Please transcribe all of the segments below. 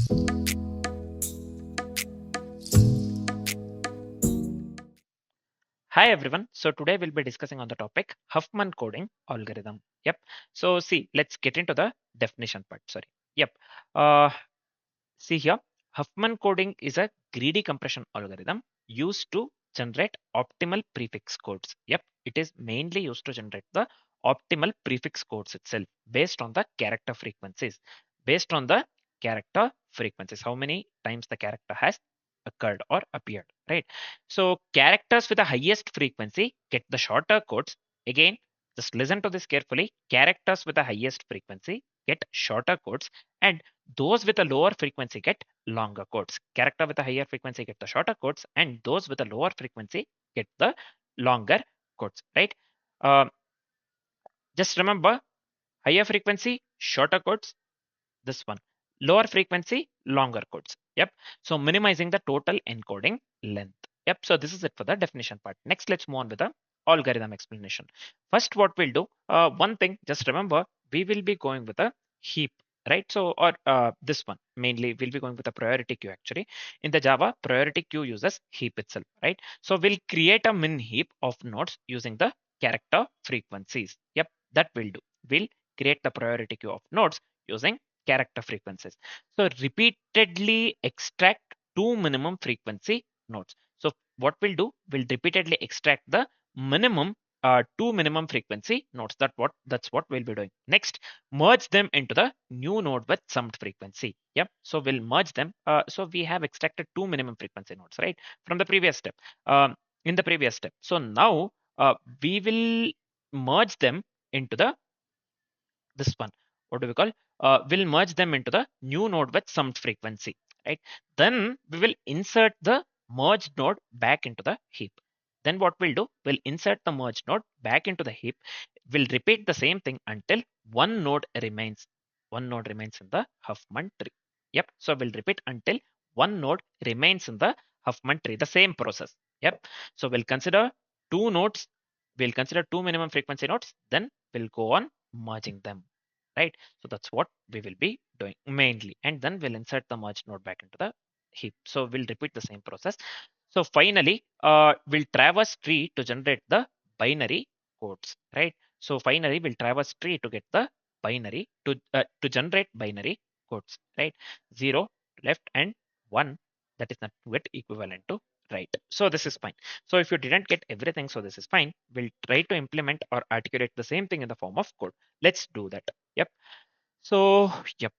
Hi everyone. So today we'll be discussing on the topic Huffman coding algorithm. Yep. So see, let's get into the definition part. Sorry. Yep. Uh, See here, Huffman coding is a greedy compression algorithm used to generate optimal prefix codes. Yep. It is mainly used to generate the optimal prefix codes itself based on the character frequencies. Based on the character frequencies, how many times the character has occurred or appeared, right? So characters with the highest frequency get the shorter codes. Again, just listen to this carefully. Characters with the highest frequency get shorter codes, and those with a lower frequency get longer codes. Character with a higher frequency get the shorter codes, and those with a lower frequency get the longer codes, right? Um, just remember, higher frequency, shorter codes, this one. Lower frequency, longer codes. Yep. So minimizing the total encoding length. Yep. So this is it for the definition part. Next, let's move on with the algorithm explanation. First, what we'll do, one thing, just remember, we will be going with a heap, right? So, or this one, mainly we'll be going with a priority queue actually. In the Java, priority queue uses heap itself, right? So we'll create a min heap of nodes using the character frequencies. Yep, that will do. We'll create the priority queue of nodes using character frequencies. So repeatedly extract two minimum frequency nodes. So what we'll do, we'll repeatedly extract the minimum two minimum frequency nodes. That's what we'll be doing. Next, merge them into the new node with summed frequency. Yep. So we'll merge them. So we have extracted two minimum frequency nodes, right, from the previous step. In the previous step. So now we will merge them into this one. What do we call? We'll merge them into the new node with summed frequency, right? Then we will insert the merged node back into the heap. Then what we'll do, we'll insert the merged node back into the heap. We'll repeat the same thing until one node remains. One node remains in the Huffman tree. Yep. So we'll repeat until one node remains in the Huffman tree. The same process. Yep. So we'll consider two nodes. We'll consider two minimum frequency nodes. Then we'll go on merging them, right? So that's what we will be doing mainly, and then we'll insert the merge node back into the heap. So we'll repeat the same process. So finally, we'll traverse tree to generate the binary codes, right? So finally, we'll traverse tree to get the binary to generate binary codes, right? 0 left and 1, that is not get equivalent to right. So this is fine. So if you didn't get everything, so this is fine. We'll try to implement or articulate the same thing in the form of code. Let's do that. Yep. So, yep.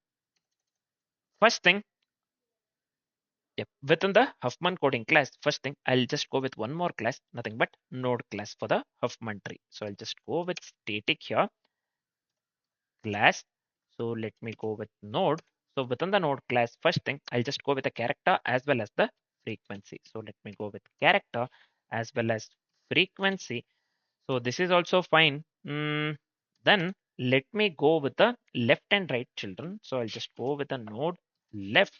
First thing, yep. Within the Huffman coding class, first thing, I'll just go with one more class, nothing but node class for the Huffman tree. So I'll just go with static here, class. So let me go with node. So within the node class, first thing, I'll just go with a character as well as the frequency. So let me go with character as well as frequency. So this is also fine. Then let me go with the left and right children. So I'll just go with the node left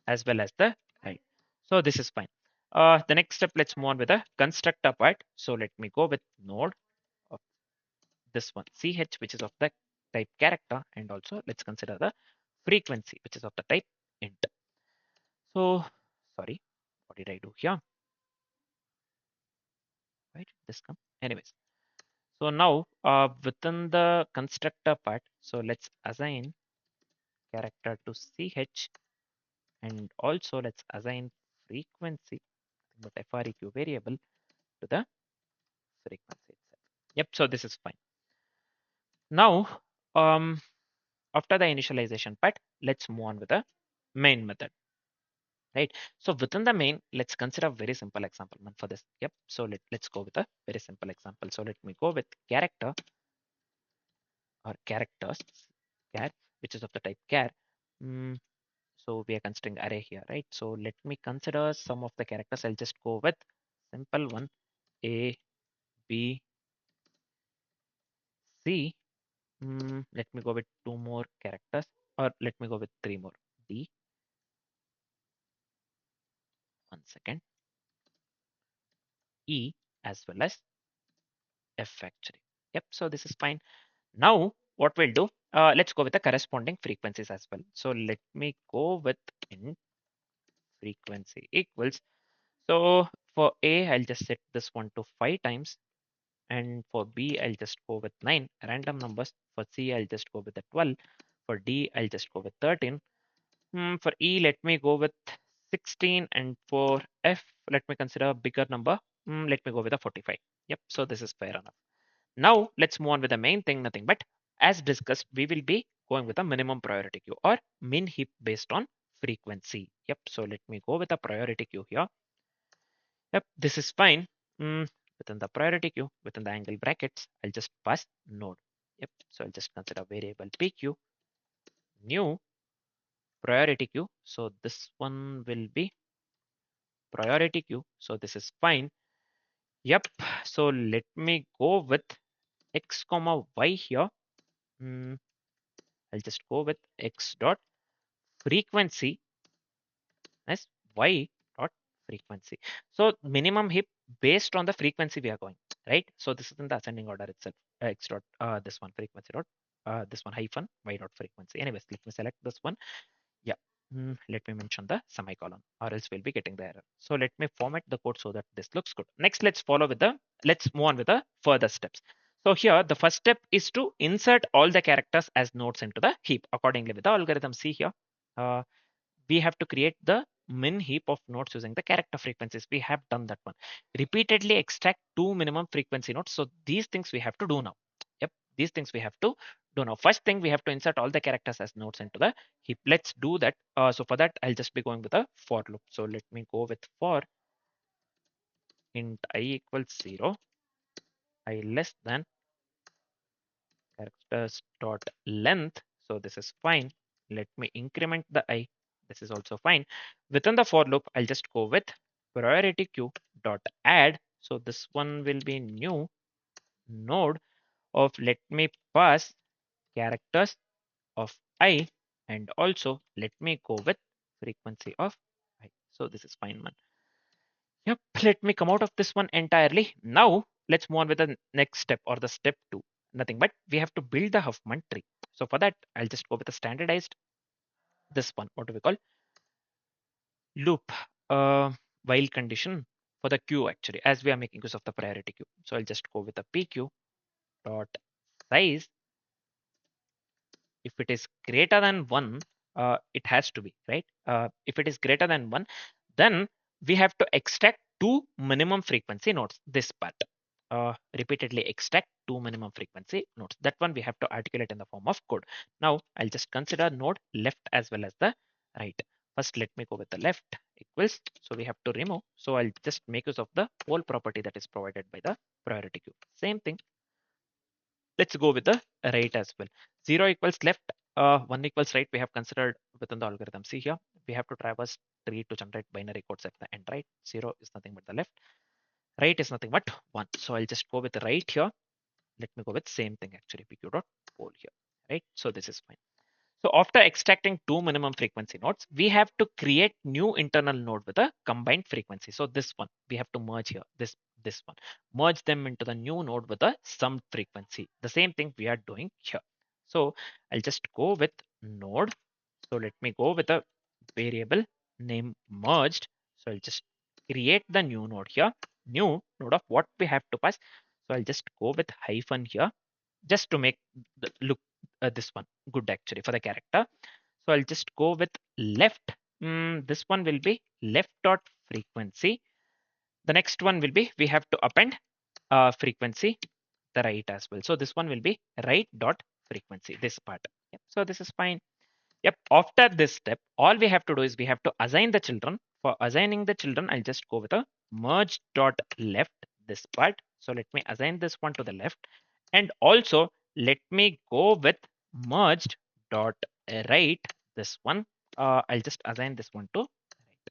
as well as the right. So this is fine. The next step, let's move on with the constructor part. So let me go with node of this one, ch, which is of the type character, and also let's consider the frequency, which is of the type int. So sorry, what did I do here? Why did this come? Anyways, so now within the constructor part, so let's assign character to ch, and also let's assign frequency, but FREQ variable to the frequency itself. Yep, so this is fine. Now, after the initialization part, let's move on with the main method, right? So within the main, let's consider a very simple example for this. Yep, so let's go with a very simple example. So let me go with character or characters, char, which is of the type char. So we are considering array here, right? So let me consider some of the characters. I'll just go with simple one, A, B, C. Let me go with two more characters, or let me go with three more. D, one second, E, as well as F actually. Yep, so this is fine. Now what we'll do, let's go with the corresponding frequencies as well. So let me go with int frequency equals. So for A, I'll just set this one to 5 times. And for B, I'll just go with 9 random numbers. For C, I'll just go with the 12. For D, I'll just go with 13. For E, let me go with 16. And for F, let me consider a bigger number. Let me go with a 45. Yep, so this is fair enough. Now let's move on with the main thing, nothing but as discussed, we will be going with a minimum priority queue or min heap based on frequency. Yep, so let me go with a priority queue here. Yep, this is fine. Within the priority queue, within the angle brackets, I'll just pass node. Yep, so I'll just consider variable pq new priority queue. So this one will be priority queue. So this is fine. Yep, so let me go with x comma y here. I'll just go with x dot frequency as y dot frequency. So minimum heap based on the frequency we are going, right? So this is in the ascending order itself. X dot this one frequency dot this one hyphen y dot frequency. Anyways, let me select this one. Yeah. Let me mention the semicolon or else we'll be getting the error. So let me format the code so that this looks good. Next, let's move on with the further steps. So here the first step is to insert all the characters as nodes into the heap accordingly with the algorithm. See here. We have to create the min heap of nodes using the character frequencies. We have done that one. Repeatedly extract 2 minimum frequency nodes. So these things we have to do now. Yep, these things we have to do now. First thing, we have to insert all the characters as nodes into the heap. Let's do that. So for that, I'll just be going with a for loop. So let me go with for int I equals 0, I less than characters dot length. So this is fine. Let me increment the I. This is also fine. Within the for loop, I'll just go with priority queue dot add. So this one will be new node of let me pass characters of I and also let me go with frequency of I. So this is fine, man. Yep, let me come out of this one entirely. Now let's move on with the next step or the step 2. Nothing but we have to build the Huffman tree. So for that, I'll just go with a standardized this one. What do we call? Loop while condition for the queue actually, as we are making use of the priority queue. So I'll just go with a pq dot size. If it is greater than 1, it has to be, right? If it is greater than 1, then we have to extract 2 minimum frequency nodes, this part. Repeatedly extract 2 minimum frequency nodes. That one we have to articulate in the form of code. Now I'll just consider node left as well as the right. First, let me go with the left equals. So we have to remove. So I'll just make use of the whole property that is provided by the priority queue. Same thing. Let's go with the right as well. 0 equals left, 1 equals right. We have considered within the algorithm. See here, we have to traverse tree to generate binary codes at the end, right? 0 is nothing but the left. Right is nothing but 1. So I'll just go with the right here. Let me go with same thing actually, pq dot pole here, right? So this is fine. So after extracting 2 minimum frequency nodes, we have to create new internal node with a combined frequency. So this one, we have to merge here, this one, merge them into the new node with a summed frequency. The same thing we are doing here. So I'll just go with node. So let me go with a variable name merged. So I'll just create the new node here, new node of what we have to pass. So I'll just go with hyphen here just to make the look this one good actually for the character. So I'll just go with left. This one will be left dot frequency. The next one will be we have to append frequency the right as well. So this one will be right dot frequency, this part. Yep. So this is fine. Yep. After this step, all we have to do is we have to assign the children. For assigning the children, I'll just go with a merge dot left this part. So let me assign this one to the left. And also let me go with merged dot right this one. I'll just assign this one to right.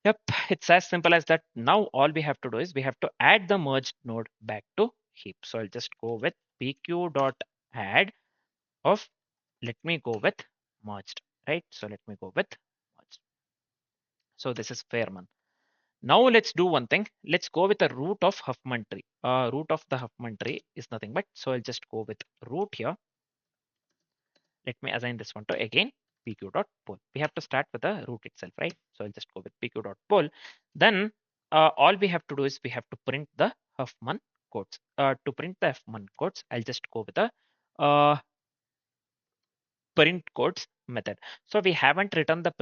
Yep, it's as simple as that. Now all we have to do is we have to add the merged node back to heap. So I'll just go with pq dot add of, let me go with merged, right? So let me go with merged. So this is fair, man. Now let's do one thing. Let's go with the root of Huffman tree. Root of the Huffman tree is nothing but, so I'll just go with root here. let me assign this one to again pq.poll. We have to start with the root itself, right? So I'll just go with pq.poll. Then all we have to do is we have to print the Huffman codes. To print the Huffman codes, I'll just go with the print codes method. So we haven't written the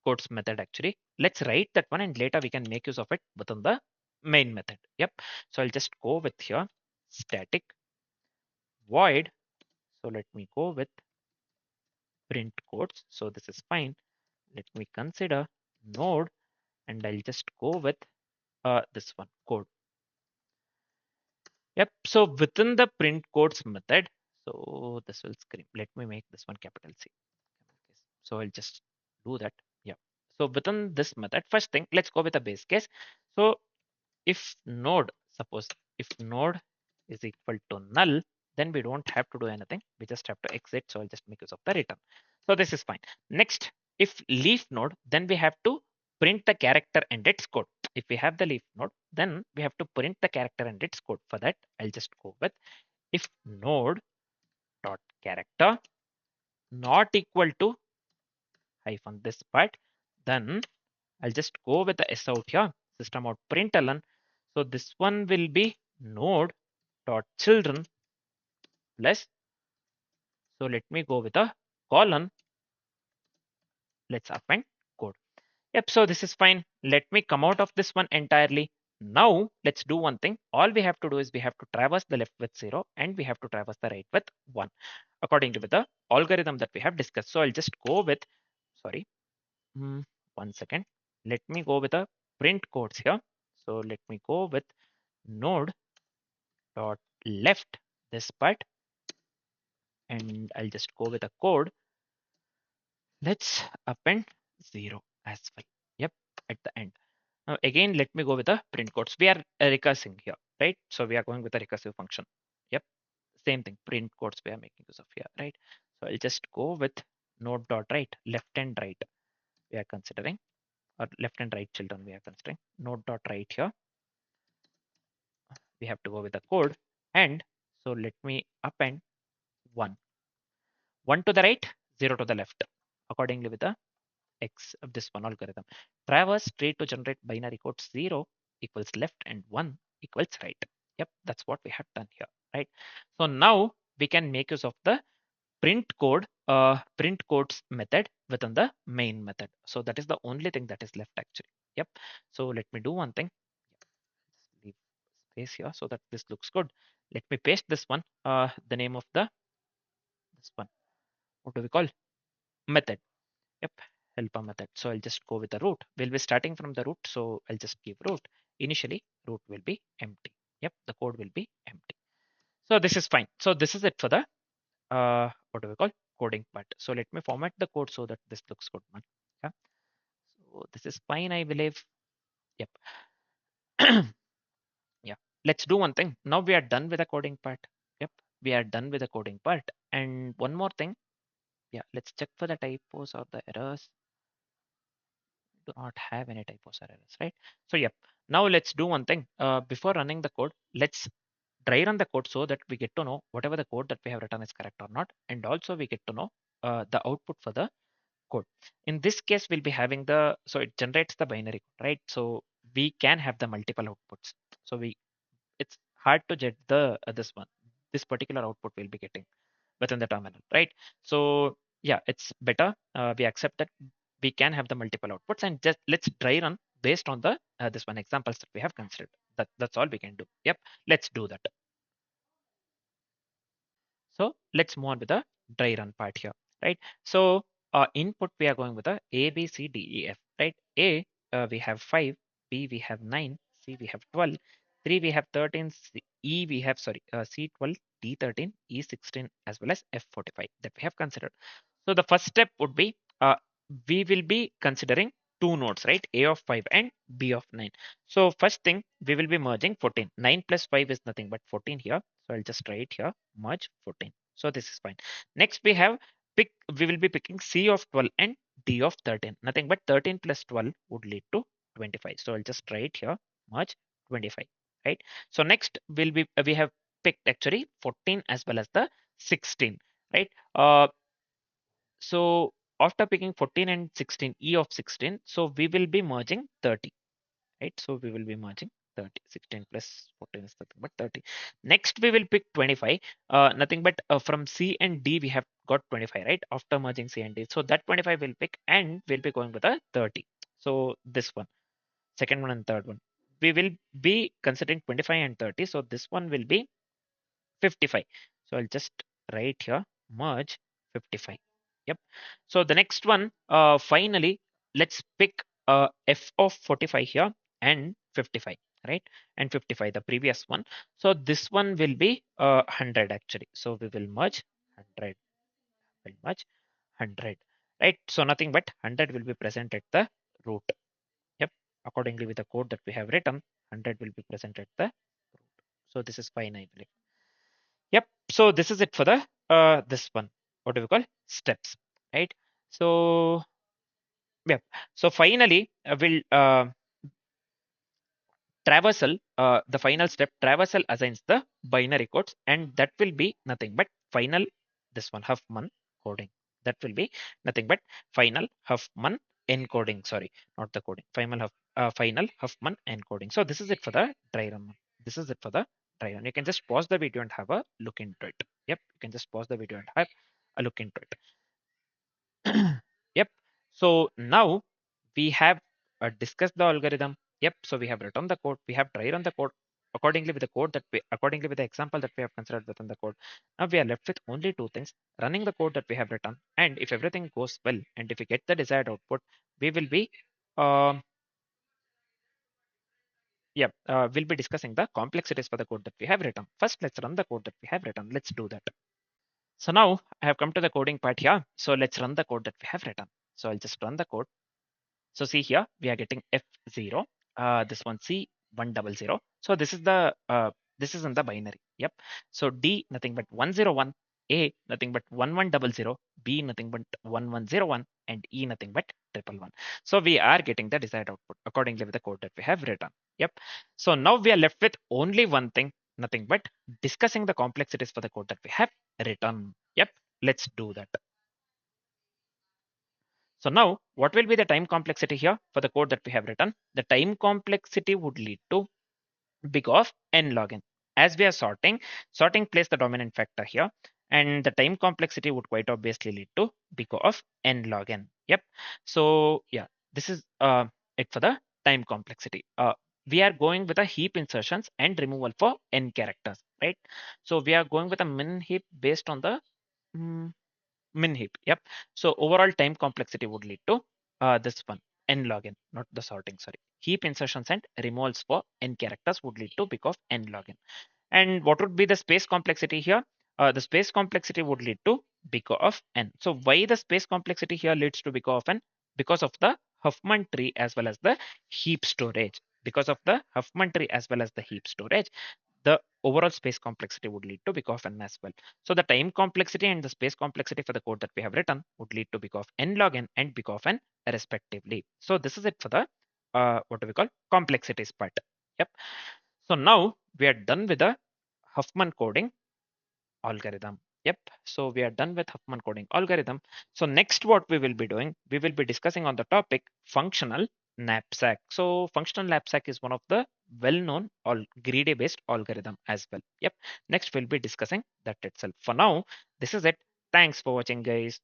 codes method actually. Let's write that one and later we can make use of it within the main method. Yep. So I'll just go with here static void. So let me go with print codes. So this is fine. Let me consider node and I'll just go with this one code. Yep. So within the print codes method, so this will scream. Let me make this one capital C. So I'll just do that. Yeah. So within this method, first thing, let's go with a base case. So if node, suppose if node is equal to null, then we don't have to do anything. We just have to exit. So I'll just make use of the return. So this is fine. Next, if leaf node, then we have to print the character and its code. If we have the leaf node, then we have to print the character and its code. For that, I'll just go with if node dot character not equal to hyphen this part, then I'll just go with the s out here, system out println. So this one will be node dot children plus. So let me go with a colon. Let's append code. Yep. So this is fine. Let me come out of this one entirely. Now let's do one thing. All we have to do is we have to traverse the left with 0 and we have to traverse the right with 1 according to the algorithm that we have discussed. So I'll just go with, sorry, 1 second. Let me go with a print codes here. So let me go with node dot left this part and I'll just go with a code. Let's append 0 as well. Yep, at the end. Now again, let me go with the print codes. We are recursing here, right? So we are going with a recursive function. Yep, same thing. Print codes we are making use of here, right? So I'll just go with node dot right, left and right. We are considering, or left and right children we are considering. Node dot right here. We have to go with the code, and so let me append 1. 1 to the right, 0 to the left, accordingly with the X of this one algorithm. Traverse tree to generate binary code 0 equals left and 1 equals right. Yep, that's what we have done here, right? So now we can make use of the print codes method within the main method. So that is the only thing that is left actually. Yep. So let me do one thing. Leave space here so that this looks good. Let me paste this one. The name of this one. What do we call? Method. Yep, helper method. So I'll just go with the root. We'll be starting from the root. So I'll just give root. Initially, root will be empty. Yep, the code will be empty. So this is fine. So this is it for the what do we call coding part. So let me format the code so that this looks good, man. Yeah. So this is fine, I believe. Yep. Yeah. Let's do one thing. Now we are done with the coding part. Yep. We are done with the coding part. And one more thing. Yeah. Let's check for the typos or the errors. Do not have any typos or errors, right? So yep. Now let's do one thing. Before running the code, let's dry run the code so that we get to know whatever the code that we have written is correct or not, and also we get to know the output for the code. In this case, we'll be having so it generates the binary code, right? So we can have the multiple outputs. So it's hard to get this particular output we'll be getting within the terminal, right? So yeah, it's better. We accept that we can have the multiple outputs and just let's dry run based on the this one examples that we have considered. That's all we can do. Yep, let's do that. So let's move on with the dry run part here, right? So input we are going with A, B, C, D, E, F, right? A, we have 5, B, we have 9, C, we have 12, 3, we have 13, E, we have, sorry, C12, D13, E16, as well as F45 that we have considered. So the first step would be we will be considering two nodes, right? A of 5 and B of 9. So first thing, we will be merging 14. 9 plus 5 is nothing but 14 here. So I'll just write here, merge 14. So this is fine. Next we have we will be picking C of 12 and D of 13. Nothing but 13 plus 12 would lead to 25. So I'll just write here, merge 25, right? So next we have picked actually 14 as well as the 16, right? So after picking 14 and 16, E of 16, so we will be merging 30, right? So we will be merging 30. 16 plus 14 is nothing but 30. Next, we will pick 25. Nothing but from C and D, we have got 25, right? After merging C and D. So that 25 will pick and we'll be going with a 30. So this one, second one and third one. We will be considering 25 and 30. So this one will be 55. So I'll just write here merge 55. Yep. So the next one, finally, let's pick f of 45 here and 55, right? And 55, the previous one. So this one will be 100 actually. So we will merge 100, will merge 100, right? So nothing but 100 will be present at the root. Yep. Accordingly with the code that we have written, 100 will be present at the root. So this is fine, I believe. Yep. So this is it for the this one. What do we call steps, right? So yeah. So finally, we'll traversal. The final step traversal assigns the binary codes, and that will be nothing but final. This one Huffman coding. That will be nothing but final Huffman encoding. Sorry, not the coding. Final Huffman encoding. So this is it for the dry run. This is it for the dry run. You can just pause the video and have a look into it. Yep, you can just pause the video and have a look into it. Yep. So now we have discussed the algorithm. Yep. So we have written the code. We have tried on the code accordingly with the code that we accordingly with the example that we have considered within the code. Now we are left with only two things: running the code that we have written, and if everything goes well, and if we get the desired output, we will be um, we'll be discussing the complexities for the code that we have written. First, let's run the code that we have written. Let's do that. So now I have come to the coding part here. So let's run the code that we have written. So I'll just run the code. So see here, we are getting F0, this one C100. So this is in the binary. Yep. So D nothing but 101, A nothing but 1100, B nothing but 1101, and E nothing but 111. So we are getting the desired output accordingly with the code that we have written. Yep. So now we are left with only one thing, nothing but discussing the complexities for the code that we have written. Yep. Let's do that. So now what will be the time complexity here for the code that we have written? The time complexity would lead to big of n log n. As we are sorting plays the dominant factor here. And the time complexity would quite obviously lead to big of n log n. Yep. So yeah, this is it for the time complexity. We are going with a heap insertions and removal for n characters, right? So we are going with a min heap based on the mm, min heap. Yep. So overall time complexity would lead to this one n log n, not the sorting. Sorry, heap insertions and removals for n characters would lead to big of n log n. And what would be the space complexity here? The space complexity would lead to big of n. So why the space complexity here leads to big of n? Because of the Huffman tree as well as the heap storage. Because of the Huffman tree as well as the heap storage, the overall space complexity would lead to big of n as well. So the time complexity and the space complexity for the code that we have written would lead to big of n log n and big of n respectively. So this is it for the what do we call complexities part. Yep. So now we are done with the Huffman coding algorithm. Yep. So we are done with Huffman coding algorithm. So next what we will be doing, we will be discussing on the topic functional knapsack. So functional knapsack is one of the well-known greedy based algorithm as well. Yep. Next we'll be discussing that itself. For now, this is it. Thanks for watching, guys.